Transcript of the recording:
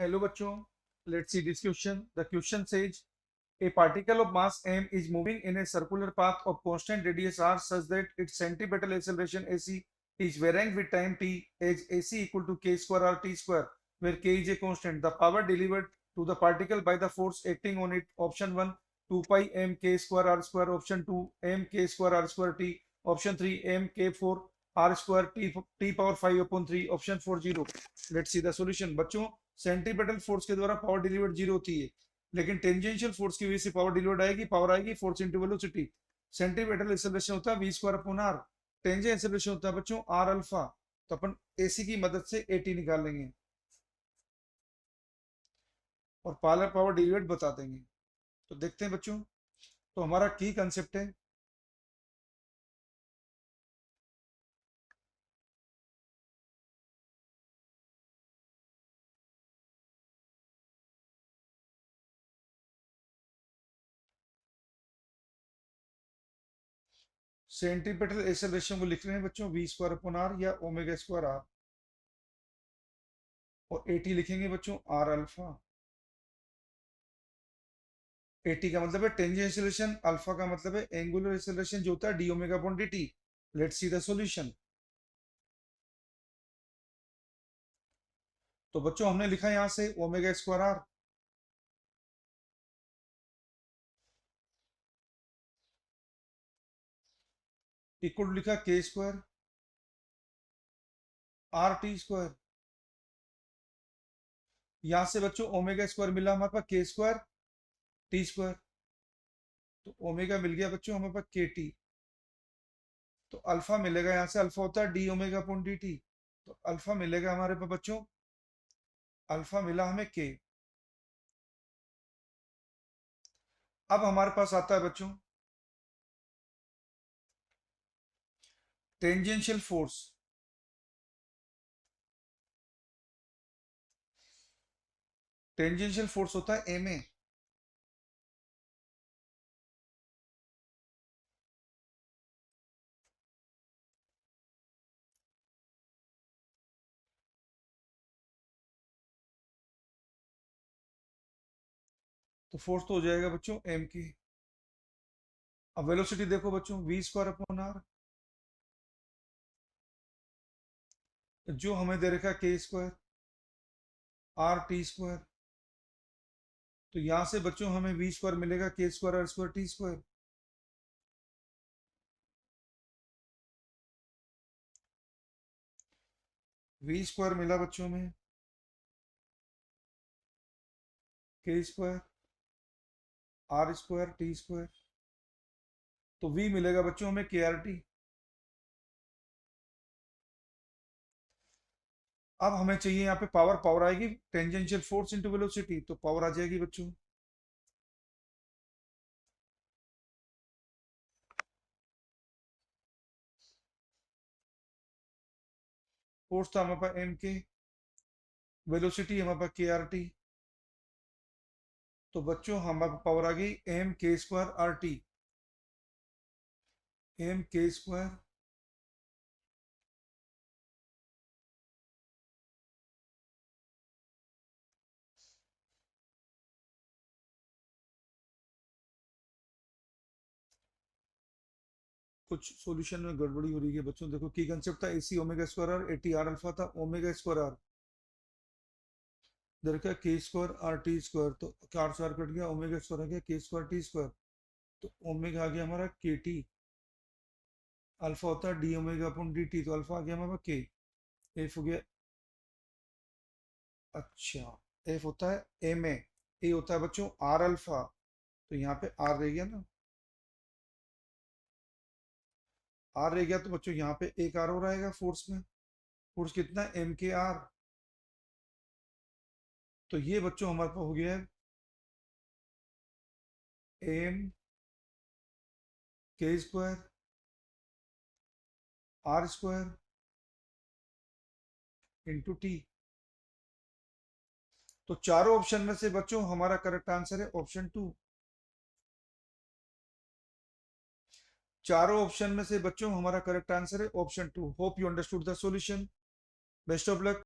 Hello bachcho, let's see this question. The question says a particle of mass m is moving in a circular path of constant radius r such that its centripetal acceleration ac is varying with time t as ac equal to k square r t square, where k is a constant. The power delivered to the particle by the force acting on it: option 1 2 pi m k square r square, option 2 m k square r square t, option 3 m k 4 r square t power 5 upon 3, option 4 0. Let's see the solution. बच्चों, centripetal force के द्वारा power delivered zero होती है, लेकिन tangential force की वजह से power delivered आएगी, पावर आएगी force into velocity. Centripetal acceleration होता है V square upon R, tangential acceleration होता है बच्चों आर अल्फा। तो अपन एसी की मदद से एटी निकाल लेंगे और पावर डिलीवर्ड बता देंगे। तो देखते हैं बच्चों, तो हमारा की कंसेप्ट है सेंट्रीपेटल एक्सेलरेशन को लिख रहे हैं बच्चों वी स्क्वायर अपॉन आर या ओमेगा स्क्वायर आर, और एटी लिखेंगे बच्चों आर अल्फा। एटी का मतलब है टेंजेंशियल एक्सेलरेशन, अल्फा का मतलब है एंगुलर एक्सेलरेशन जो होता है D omega upon D T. Let's see the solution. तो बच्चों हमने लिखा यहां से ओमेगा स्क्वायर आर इक्वल लिखा के स्क्वायर आर टी स्क्वायर। यहां से बच्चों ओमेगा स्क्वायर मिला हमारे पास के स्क्वायर टी स्क्वायर, तो ओमेगा मिल गया बच्चों हमारे पास के टी। तो अल्फा मिलेगा, यहां से अल्फा होता है D omega upon D T. तो अल्फा मिलेगा हमारे पास बच्चों, अल्फा मिला हमें के। अब हमारे पास आता है बच्चों टेंजेंशियल फोर्स। टेंजेंशियल फोर्स होता है एम ए। तो फोर्स तो हो जाएगा बच्चों एम की। अब वेलोसिटी देखो बच्चों वी स्क्वायर अपॉन आर, जो हमें दे रखा है के स्क्वायर आर टी स्क्वायर। तो यहां से बच्चों हमें वी स्क्वायर मिलेगा K square R square T square. V square मिला बच्चों में K square R square T square. तो वी मिलेगा बच्चों हमें के आर टी। अब हमें चाहिए यहाँ पे पावर, पावर आएगी टेंजेंशियल फोर्स इंटू वेलोसिटी, तो पावर आ जाएगी बच्चों फोर्स था हमारे पास एम के, वेलोसिटी हमारे पास के आर टी। तो बच्चों हमारे पास पावर आ गई M K square R T, M K square कुछ सॉल्यूशन में गड़बड़ी हो रही है बच्चों। देखो की कंसेप्ट था AC omega square R, AT R alpha था, ओमेगा स्क्वायर आर दरका K square R T square. तो चार स्क्वायर कट गया, ओमेगा स्क्वायर आ गया के स्क्वायर टी स्क्वायर। तो ओमेगा आ गया हमारा के टी, अल्फा होता है D omega upon D T, तो अल्फा आ गया हमारा के। एफ हो गया, अच्छा एफ होता है एम ए होता है बच्चों आर अल्फा। तो यहाँ पे आर रह गया ना, आर रह गया, तो बच्चों यहाँ पे एक आर और आएगा फोर्स में। फोर्स कितना है एम के आर। तो ये बच्चों हमारे पास हो गया है M K square R square into T. तो चारों ऑप्शन में से बच्चों हमारा करेक्ट आंसर है ऑप्शन टू। चारों ऑप्शन में से बच्चों हमारा करेक्ट आंसर है option two. Hope you understood the solution. Best of luck.